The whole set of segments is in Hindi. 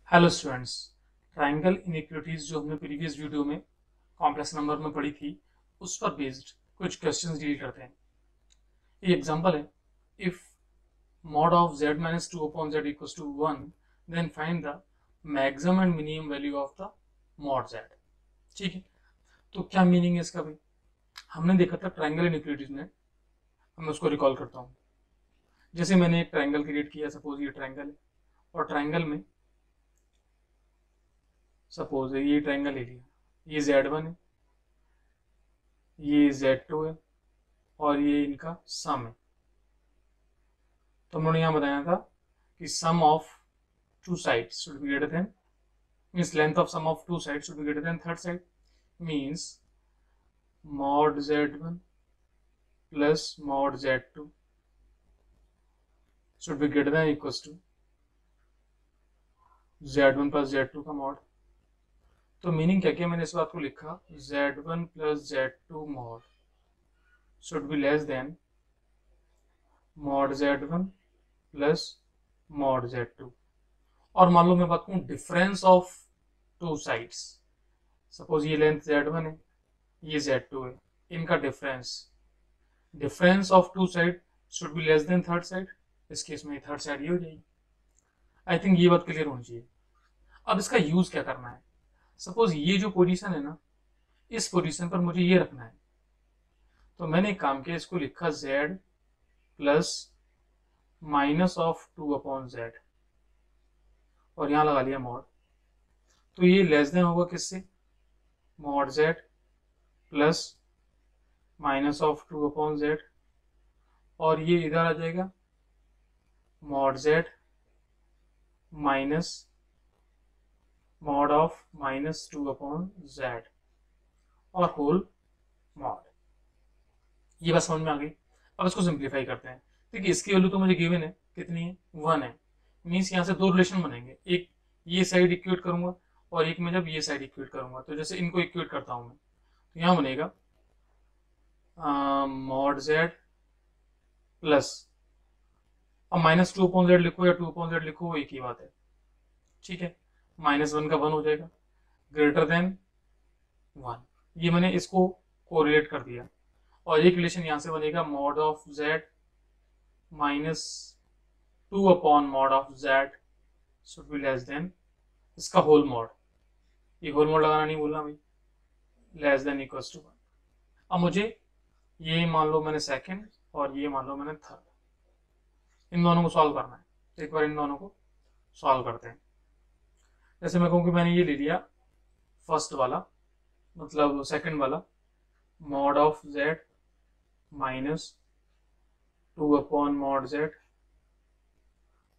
हेलो स्टूडेंट्स, ट्रायंगल इनइक्वालिटीज जो हमने प्रीवियस वीडियो में कॉम्प्लेक्स नंबर में पढ़ी थी उस पर बेस्ड कुछ क्वेश्चंस डील करते हैं। ये एग्जांपल है, if mod of z minus 2 upon z equals to 1 then find the maximum and minimum value of the mod z। ठीक है, तो क्या मीनिंग है इसका भाई? हमने देखा था ट्रायंगल इनइक्वालिटीज में, मैं उसको रिकॉल करता हूँ। जैसे मैंने एक ट्रायंगल क्रिएट किया, सपोज ये ट्रायंगल है और ट्रायंगल में सपोज ये ट्रायंगल ले लिया, ये z1 है, ये z2 है और ये इनका सम है। तो हम लोगों ने यहाँ बताया था कि sum of two sides should be greater than, means length of sum of two sides should be greater than third side, means mod z1 plus mod z2 should be greater than equals to z1 plus z2 का mod। तो मीनिंग क्या किया मैंने इस बात को लिखा, z1 plus z2 mod should be less than mod z1 plus mod z2। और मान लो मैं बात करूं difference of two sides, suppose ये लेंथ z1 है, ये z2 है, इनका difference of two side should be less than third side. इस केस में थर्ड साइड ये हो जाएगी। आई थिंक ये बात क्लियर होनी चाहिए। अब इसका यूज क्या करना है, सपोज ये जो पोजीशन है ना, इस पोजीशन पर मुझे ये रखना है, तो मैंने एक काम किया, इसको लिखा z plus minus of 2 upon z और यहां लगा लिया मॉड। तो ये लेस देन होगा किससे, mod z plus minus of 2 upon z और ये इधर आ जाएगा mod z minus mod of minus 2 upon z और होल मॉड। ये बात समझ में आ गई। अब इसको सिंप्लीफाई करते हैं। देखिए इसकी वैल्यू तो मुझे गिवन है, कितनी है, 1 है। मीन्स यहाँ से दो रिलेशन बनेंगे, एक ये साइड इक्वेट करूंगा और एक में जब ये साइड इक्वेट करूंगा, तो जैसे इनको इक्वेट करता हूं मैं, तो यहाँ बनेगा मॉड z प्लस, अब माइनस 2 अपॉन z लिखो या 2 अपॉन z लिखो वो एक ही बात है, ठीक है। -1 का 1 हो जाएगा, ग्रेटर देन 1। ये मैंने इसको कोरिलेट कर दिया और एक रिलेशन यहां से बनेगा mod of z minus 2 upon mod of z should be less then इसका होल मॉड। ये होल मॉड लगाना नहीं भूलना भाई, लेस देन इक्वल्स टू 1। अब मुझे ये मान लो मैंने सेकंड और ये मान लो मैंने थर्ड, इन दोनों को सॉल्व करना है। एक बार इन दोनों को सॉल्व करते हैं। जैसे मैं कहूँ कि मैंने ये ले लिया फर्स्ट वाला, मतलब सेकंड वाला, mod of z minus 2 upon mod z,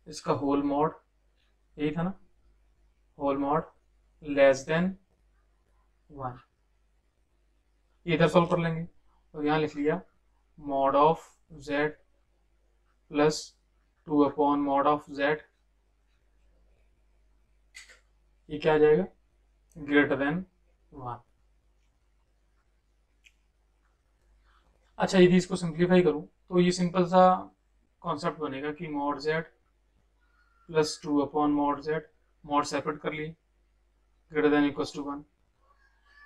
इसका होल मॉड, यही था ना, होल मॉड लेस देन 1। ये इधर सॉल्व कर लेंगे और यहाँ लिख लिया mod of z plus 2 upon mod of z, ये क्या आ जाएगा, ग्रेटर देन 1। अच्छा, यदि इसको सिंप्लीफाई करूं तो ये सिंपल सा कॉन्सेप्ट बनेगा कि mod z plus 2 upon mod z, mod separate कर लिए, ग्रेटर देन इक्वल्स टू 1।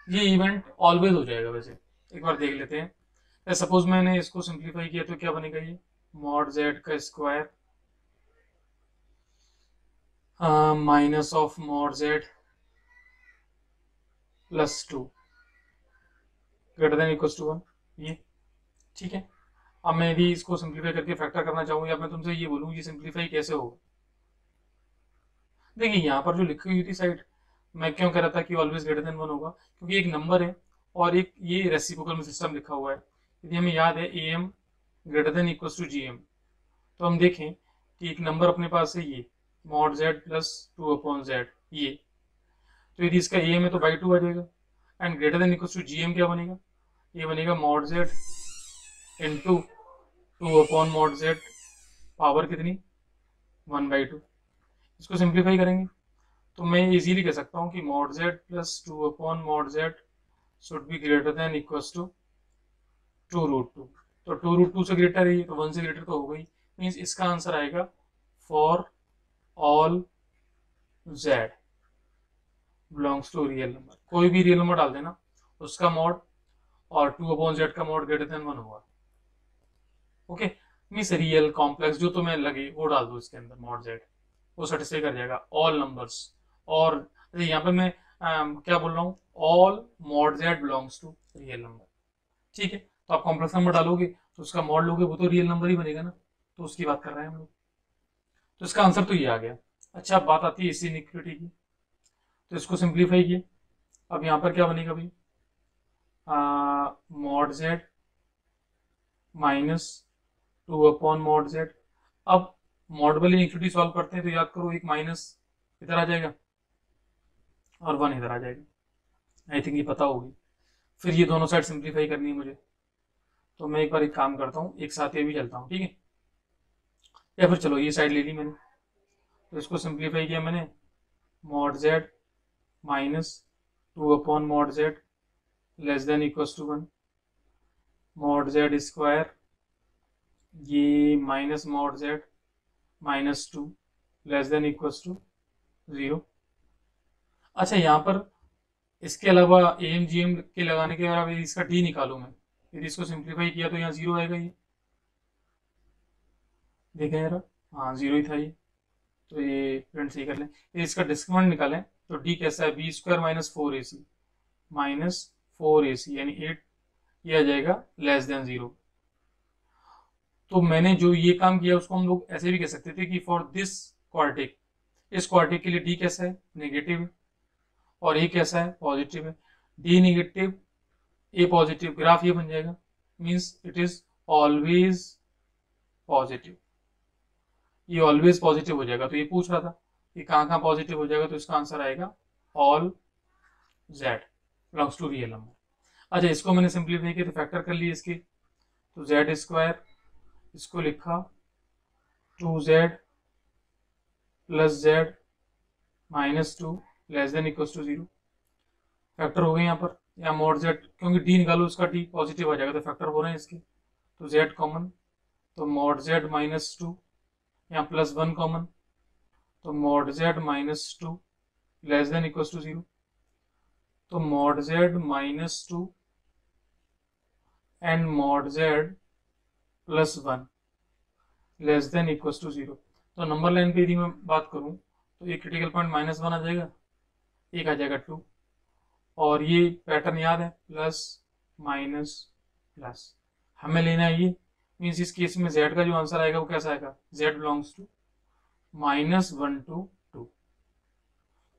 ये इवेंट ऑलवेज हो जाएगा। वैसे एक बार देख लेते हैं। सपोज मैंने इसको सिंप्लीफाई किया तो क्या बनेगा, ये मॉड z का square minus of mod z plus 2 greater than equals to 1, ये ठीक है। अब मैं यदि इसको सिंप्लीफाई करके फैक्टर करना चाहूँ या मैं तुमसे ये बोलूँ ये सिंप्लीफाई कैसे होगा, देखिए यहाँ पर जो लिखी हुई थी साइड, मैं क्यों कह रहा था कि ऑलवेज ग्रेटर देन 1 होगा, क्योंकि एक नंबर है और एक ये रेसिप्रोकल में सिस्टम लिखा हुआ है। यदि हमें याद है am greater than equals to gm, तो हम देखें कि एक नंबर अपने पास है ये mod z plus 2 upon z, ये तो यदि इसका am है तो बाई 2 आ जाएगा, and greater than equals to gm क्या बनेगा, ये बनेगा mod z into 2 upon mod z, power कितनी, 1/2। इसको सिंप्लीफाई करेंगे तो मैं इजीली कह सकता हूँ कि mod z plus 2 upon mod z should be greater than equals to 2√2। तो 2√2 से ग्रेटर है, तो 1 से ग्रेटर तो हो गई। मीन्स इसका आंसर आएगा for all z belongs to real number, कोई भी रियल नंबर डाल देना उसका मॉड, और 2/z का मॉड ग्रेटर देन 1 होगा। ओके, मीन्स रियल कॉम्प्लेक्स जो तुम्हें लगे वो डाल दो इसके अंदर, मॉड z वो सेटिस्फाई कर जाएगा ऑल नंबर्स। और यहाँ पे मैं क्या बोल रहा हूँ, all mod z belongs to real number. ठीक है, तो आप कॉम्प्लेक्स नंबर डालोगे तो उसका मॉड लोगे वो तो रियल नंबर ही बनेगा ना, तो उसकी बात कर रहे हैं हम लोग। तो इसका आंसर तो ये आ गया। अच्छा, अब बात आती है इसी इनइक्वालिटी की, तो इसको सिंप्लीफाई किए। अब यहाँ पर क्या बनेगा भाई, mod z minus 2/mod z। अब मॉड वाली इनइक्वालिटी सॉल्व करते हैं तो याद करो, एक माइनस इधर आ जाएगा और 1 इधर आ जाएगा, आई थिंक ये पता होगी। फिर ये दोनों साइड सिंप्लीफाई करनी है मुझे, तो मैं एक बार एक काम करता हूँ, एक साथ ये भी चलता हूँ, ठीक है। या फिर चलो ये साइड ले ली मैंने, तो इसको सिंप्लीफाई किया मैंने, mod z minus 2/mod z less than equals to 1, mod z square, ये minus mod z minus 2 less than equals to 0। अच्छा, यहाँ पर इसके अलावा एम जी एम के लगाने के अलावा इसका डी निकालू मैं, यदि इसको सिंप्लीफाई किया तो यहाँ 0 आएगा, ये देखें जरा, हाँ 0 ही था ये, तो ये प्रिंट सही कर लें। ये इसका डिस्क्रिमिनेंट निकालें तो डी कैसा है, बी स्क्वायर माइनस 4ac यानी 8, ये आ जाएगा लेस देन 0। तो मैंने जो ये काम किया उसको हम लोग ऐसे भी कह सकते थे कि फॉर दिस क्वाड्रेटिक, इस क्वाड्रेटिक के लिए डी कैसा है, नेगेटिव है, और ए कैसा है, पॉजिटिव है। डी नेगेटिव ए पॉजिटिव, ग्राफ ये बन जाएगा, means it is always positive, ये ऑलवेज पॉजिटिव हो जाएगा। तो ये पूछ रहा था कि कहाँ कहाँ पॉजिटिव हो जाएगा, तो इसका आंसर आएगा all z belongs to real number. अच्छा, इसको मैंने सिंप्लीफाई किया तो फैक्टर कर लिए इसके, तो z स्क्वायर, इसको लिखा 2z plus z minus 2 less than equals to 0। Factor हो गए यहाँ पर, या मॉड z, क्योंकि d निकालो उसका d पॉजिटिव आ जाएगा, तो फैक्टर हो रहे हैं इसके, तो z कॉमन, तो मॉड z माइनस 2, यहाँ प्लस 1 कॉमन, तो mod z minus 2 less than equals to 0, तो mod z minus 2 and mod z plus 1 less than equals to 0। तो नंबर लाइन पे यदि मैं बात करूं तो ये क्रिटिकल पॉइंट -1 आ जाएगा, एक आ जाएगा 2, और ये पैटर्न याद है, प्लस माइनस प्लस, हमें लेना है ये, मीन्स इस केस में z का जो आंसर आएगा वो कैसा आएगा, z belongs to -1 to 2,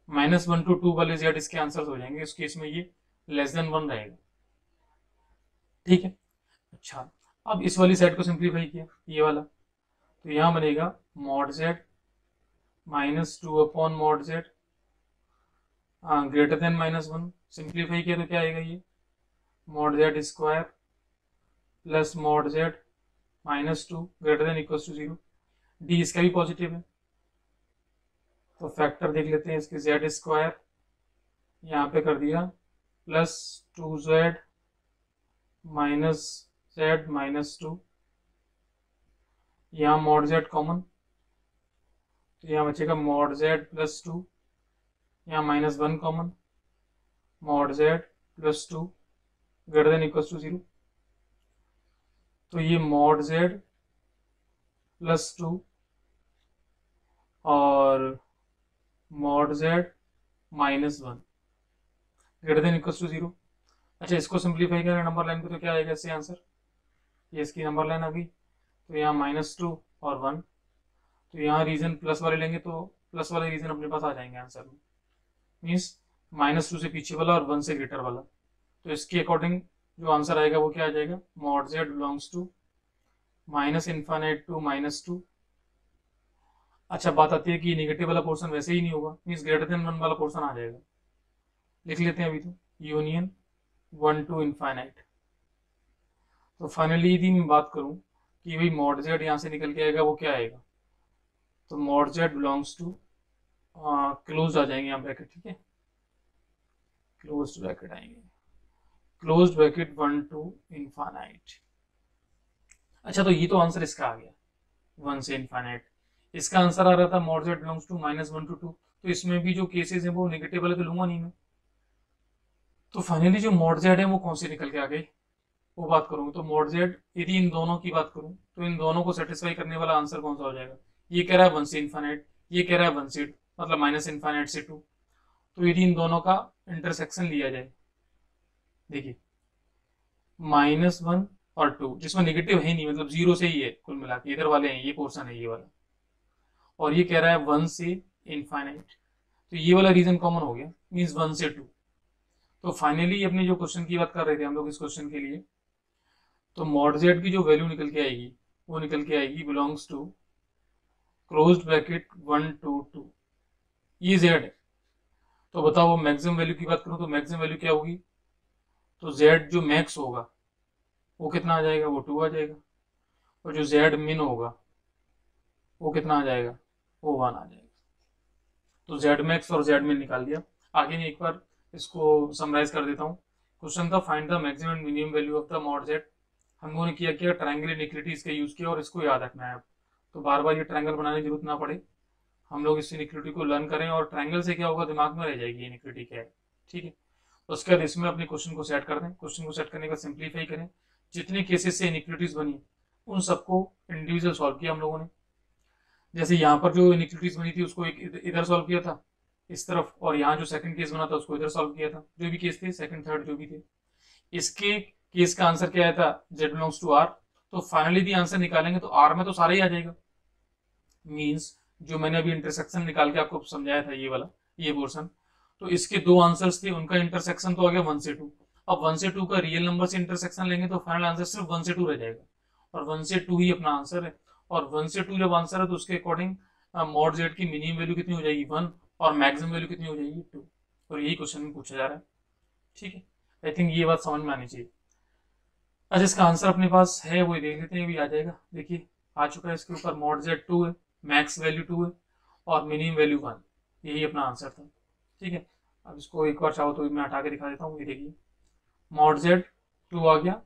-1 to 2 वाले z इसके आंसर हो जाएंगे, इस केस में ये लेस देन 1 रहेगा, ठीक है। अच्छा, अब इस वाली साइड को सिंप्लीफाई किया, ये वाला, तो यहां बनेगा mod z minus 2/mod z greater than -1, simplify किया तो क्या आएगा, ये mod z square plus mod z minus 2 greater than equals to 0। डी इसका भी पॉजिटिव है, तो फैक्टर देख लेते हैं इसके, z स्क्वायर यहाँ पे कर दिया plus 2z minus z minus 2, यहाँ मॉड z कॉमन, तो यहाँ बचेगा मॉड z प्लस 2, यहाँ -1 common, mod z plus 2 greater than equals to 0, तो ये मॉड z प्लस 2 और mod z -1 greater than equals to 0। अच्छा, इसको सिंप्लीफाई करें नंबर लाइन पे तो क्या आएगा इससे आंसर, ये इसकी नंबर लाइन आ गई, तो यहाँ -2 और 1, तो यहाँ रीजन प्लस वाले लेंगे तो प्लस वाले रीजन अपने पास आ जाएंगे आंसर में, मीन्स -2 से पीछे वाला और 1 से ग्रेटर वाला, तो इसके अकॉर्डिंग जो आंसर आएगा वो क्या आ जाएगा, mod z belongs to -∞ to -2। अच्छा, बात आती है कि नेगेटिव वाला पोर्शन वैसे ही नहीं होगा, मीन्स ग्रेटर देन 1 वाला पोर्शन आ जाएगा, लिख लेते हैं अभी तो, यूनियन 1 to इनफाइनाइट। तो फाइनली यदि मैं बात करूं कि भाई मॉड z यहाँ से निकल के आएगा वो क्या आएगा, तो mod z belongs to close आ जाएंगे यहाँ ब्रैकेट, ठीक है, क्लोज ब्रैकेट आएंगे, क्लोज ब्रैकेट 1 to इनफाइनाइट। अच्छा, तो ये तो आंसर इसका आ गया 1 से इनफाइनाइट, इसका आंसर आ रहा था mod z belongs to -1 to 2, तो इसमें भी जो केसेस है वो नेगेटिव वाले तो लूंगा नहीं मैं। तो फाइनली जो मॉड जेड है वो कौन सी निकल के आ गई वो बात करूंगा। तो मॉड जेड यदि इन दोनों की बात करूं तो इन दोनों को सेटिस्फाई करने वाला आंसर कौन सा हो जाएगा। ये कह रहा है 1 से इन्फाइनाइट, ये कह रहा है 1 से मतलब माइनस इन्फाइनाइट से 2। तो यदि इन दोनों का इंटरसेक्शन लिया जाए, देखिए -1 और 2 जिसमें नेगेटिव है नहीं, मतलब 0 से ही है कुल मिला के, इधर वाले हैं, ये पोर्शन है ये वाला, और ये कह रहा है 1 से इन्फाइनाइट, तो ये वाला रीजन कॉमन हो गया, मीन्स 1 से 2। तो फाइनली अपने जो क्वेश्चन की बात कर रहे थे हम लोग इस क्वेश्चन के लिए, तो मॉड जेड की जो वैल्यू निकल के आएगी वो निकल के आएगी belongs to closed bracket 1 to 2, ये जेड है। तो बताओ मैक्सिमम वैल्यू की बात करूं तो मैक्सिमम वैल्यू क्या होगी, तो जेड जो मैक्स होगा वो कितना आ जाएगा, वो 2 आ जाएगा, और जो जेड मिन होगा वो कितना आ जाएगा, वो 1 आ जाएगा। तो जेड मैक्स और जेड मिन निकाल दिया। आगे मैं एक बार इसको समराइज कर देता हूँ। क्वेश्चन था find the maximum and minimum value of the mod Z. हम लोगों ने किया ट्रायंगल इनइक्वालिटीज का यूज किया और इसको याद रखना है। तो बार बार ये ट्रायंगल बनाने की जरूरत ना पड़े, हम लोग इस इनइक्वालिटी को लर्न करें और ट्रायंगल से क्या होगा दिमाग में रह जाएगी इनइक्वालिटी क्या है। ठीक है, उसके बाद इसमें अपने क्वेश्चन को सेट कर दें। क्वेश्चन को सेट करने का सिंप्लीफाई करें, जितने केसेस से इनइक्वालिटीज बनी उन सबको इंडिविजुअल सॉल्व किया हम लोगों ने। जैसे यहाँ पर जो इनइक्वालिटीज बनी थी उसको एक इधर सॉल्व किया था इस तरफ, और यहाँ जो सेकंड केस बना था उसको इधर सॉल्व किया था, जो भी केस थे सेकंड थर्ड जो भी थे। इसके केस का आंसर क्या आया था, z बिलोंग्स टू r। तो फाइनली दी आंसर निकालेंगे तो r में तो सारा ही आ जाएगा, मींस जो मैंने अभी इंटरसेक्शन निकाल के आपको समझाया था ये वाला ये पोर्शन, तो इसके दो आंसर्स थे, उनका इंटरसेक्शन तो आ गया 1 से 2। अब 1 से 2 का रियल नंबर से इंटरसेक्शन लेंगे तो फाइनल आंसर सिर्फ 1 से 2 रह जाएगा, और 1 से 2 ही अपना आंसर है। और 1 से 2 जब आंसर है तो उसके अकॉर्डिंग मॉड जेड की मिनिमम वैल्यू कितनी हो जाएगी 1, और मैक्सिमम वैल्यू कितनी हो जाएगी 2, और यही क्वेश्चन में पूछा जा रहा है। ठीक है, आई थिंक ये बात समझ में आनी चाहिए। अच्छा, इसका आंसर अपने पास है वो देख लेते हैं, अभी आ जाएगा। देखिए आ चुका है, इसके ऊपर मॉड जेड 2 है, मैक्स वैल्यू 2 है और मिनिमम वैल्यू 1, यही अपना आंसर था। ठीक है, अब इसको एक बार चाहो तो मैं हटा के दिखा देता हूँ। ये देखिए मॉड जेड 2 आ गया,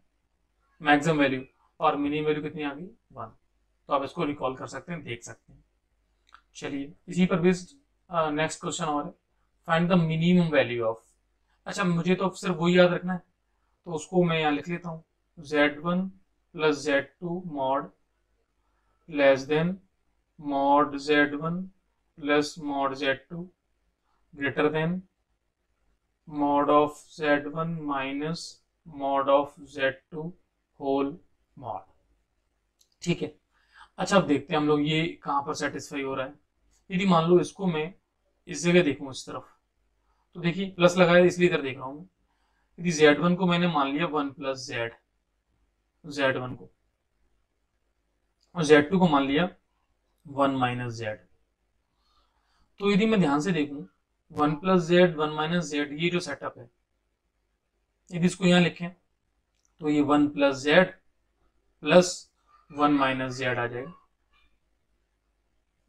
मैक्सिमम वैल्यू और मिनिमम वैल्यू कितनी आ गई 1। तो आप इसको रिकॉल कर सकते हैं, देख सकते हैं। चलिए इसी पर बेस्ड नेक्स्ट क्वेश्चन और है, find the minimum value of. अच्छा, मुझे तो सिर्फ वही याद रखना है, तो उसको मैं यहाँ लिख लेता हूँ, z1 plus z2 mod less than mod z1 plus mod z2 greater than mod of z1 minus mod of z2 whole mod. ठीक है, अच्छा अब देखते हैं हम लोग ये कहाँ पर सेटिस्फाई हो रहा है। यदि मान लो इसको मैं इस जगह देखूं इस तरफ, तो देखिए प्लस लगाया इसलिए इधर देख रहा हूं। यदि z1 को मैंने मान लिया 1 प्लस z1 को, और z2 को मान लिया 1 माइनस z, तो यदि मैं ध्यान से देखूं 1 प्लस z 1 माइनस z ये जो सेटअप है, यदि इसको यहां लिखें तो ये 1 plus z plus 1 minus z आ जाएगा।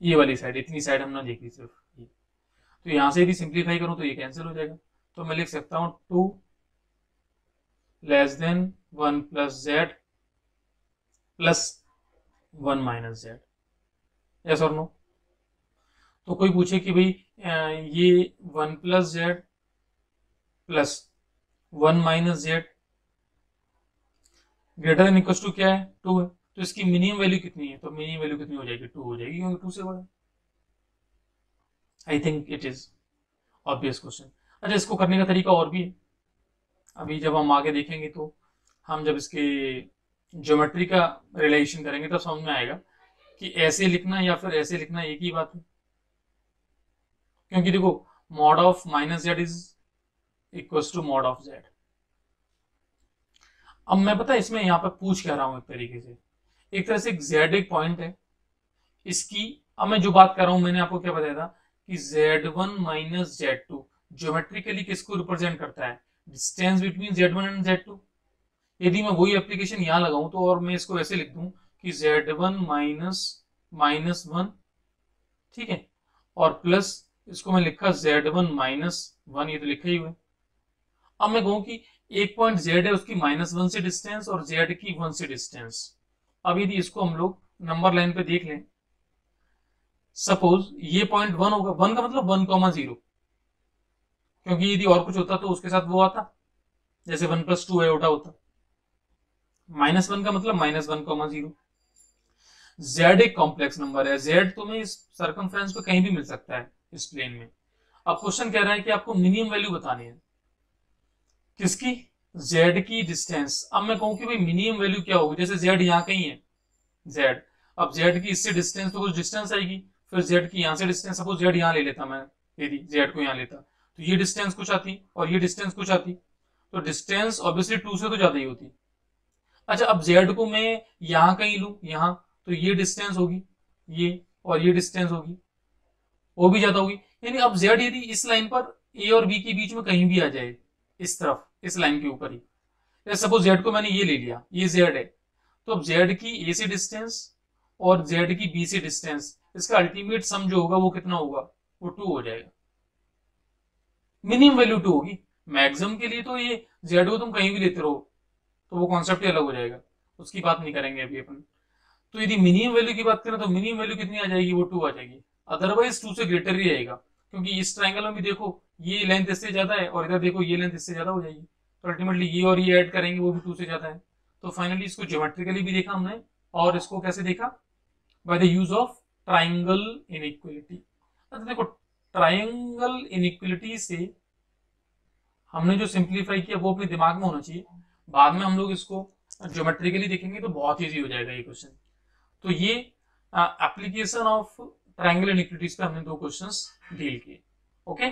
ये वाली साइड, इतनी साइड हमने देखी सिर्फ ये, तो यहां से यदि सिंप्लीफाई करूं तो ये कैंसिल हो जाएगा। तो मैं लिख सकता हूं 2 less than 1 plus z plus 1 minus z, yes और नो। तो कोई पूछे कि भाई ये 1 plus z plus 1 minus z greater than equal to क्या है 2 है, तो इसकी मिनिमम वैल्यू कितनी है, तो मिनिमम वैल्यू कितनी हो जाएगी 2 हो जाएगी, क्योंकि 2 से बड़ा। I think it is obvious question. अच्छा, इसको करने का तरीका और भी है, अभी जब हम आगे देखेंगे तो हम जब इसके ज्योमेट्री का रिलेशन करेंगे तब समझ में आएगा कि ऐसे लिखना या फिर ऐसे लिखना एक ही बात है। क्योंकि देखो mod of minus z is equal to mod of z. अब मैं पता है इसमें यहाँ पे पूछ क्या रहा हूं, एक तरीके से एक तरह से जेड एक पॉइंट है इसकी। अब मैं जो बात कर रहा हूं मैंने आपको क्या बताया था कि z1 माइनस z2 ज्योमेट्रिकली किसको रिप्रेजेंट करता है, distance between z1 and z2। यदि मैं वही एप्लीकेशन यहां लगाऊं तो और मैं इसको ऐसे लिख दूं कि z1 माइनस 1, ठीक है, और प्लस इसको मैं लिखा z1 माइनस 1, ये तो लिखा ही हुआ है। अब मैं कहूं कि एक पॉइंट z है उसकी -1 से डिस्टेंस और z की 1 से डिस्टेंस। अब यदि इसको हम लोग नंबर लाइन पे देख लें, सपोज ये पॉइंट 1 होगा, 1 का मतलब 1,0, क्योंकि यदि और कुछ होता तो उसके साथ वो आता, जैसे 1+2 आयोटा होता। -1 का मतलब -1,0। जेड एक कॉम्प्लेक्स नंबर है, जेड तुम्हें इस सर्कमफ्रेंस पे कहीं भी मिल सकता है इस प्लेन में। अब क्वेश्चन कह रहा है कि आपको मिनिमम वैल्यू बतानी है किसकी, जेड की डिस्टेंस। अब मैं कहूं कि भाई मिनिमम वैल्यू क्या होगी, जैसे जेड यहाँ कहीं है, जेड, अब जेड की इससे डिस्टेंस तो कुछ डिस्टेंस आएगी, फिर जेड की यहाँ से डिस्टेंस, सपोज जेड यहाँ ले लेता मैं, यदि जेड को यहाँ लेता तो ये डिस्टेंस कुछ आती और ये डिस्टेंस कुछ आती, तो डिस्टेंस ऑब्वियसली 2 से तो ज्यादा ही होती। अच्छा, अब जेड को मैं यहां कहीं लू, यहां, तो ये डिस्टेंस होगी ये, और ये डिस्टेंस होगी वो भी ज्यादा होगी। यानी अब जेड यदि इस लाइन पर ए और बी के बीच में कहीं भी आ जाए, इस तरफ इस लाइन के ऊपर ही, सपोज जेड को मैंने ये ले लिया, ये जेड है, तो अब जेड की ए से डिस्टेंस और जेड की बी से डिस्टेंस, इसका अल्टीमेट सम जो होगा वो कितना होगा, वो 2 हो जाएगा। मिनिमम वैल्यू 2 होगी। मैक्सिमम के लिए तो ये जेड को तुम कहीं भी लेते रहो तो वो कॉन्सेप्ट ही अलग हो जाएगा, उसकी बात नहीं करेंगे अभी अपन। तो यदि मिनिमम वैल्यू की बात करें तो मिनिमम वैल्यू कितनी आ जाएगी, वो 2 आ जाएगी, अदरवाइज 2 से ग्रेटर ही आएगा, क्योंकि इस ट्राइंगल में भी देखो ये लेंथ इससे ज्यादा है और इधर देखो ये लेंथ इससे ज्यादा हो जाएगी, तो अल्टीमेटली ये और ये ऐड करेंगे वो भी 2 से ज्यादा है। तो फाइनली इसको ज्योमेट्रिकली भी देखा हमने, और इसको कैसे देखा, by the use of triangle inequality. अच्छा देखो, ट्राइंगल इनइक्वलिटी से हमने जो सिंप्लीफाई किया वो अपने दिमाग में होना चाहिए, बाद में हम लोग इसको ज्योमेट्रिकली देखेंगे तो बहुत ईजी हो जाएगा ये क्वेश्चन। तो ये एप्लीकेशन ऑफ ट्रायंगल इनइक्वालिटीज पे हमने 2 क्वेश्चंस डील किए। ओके।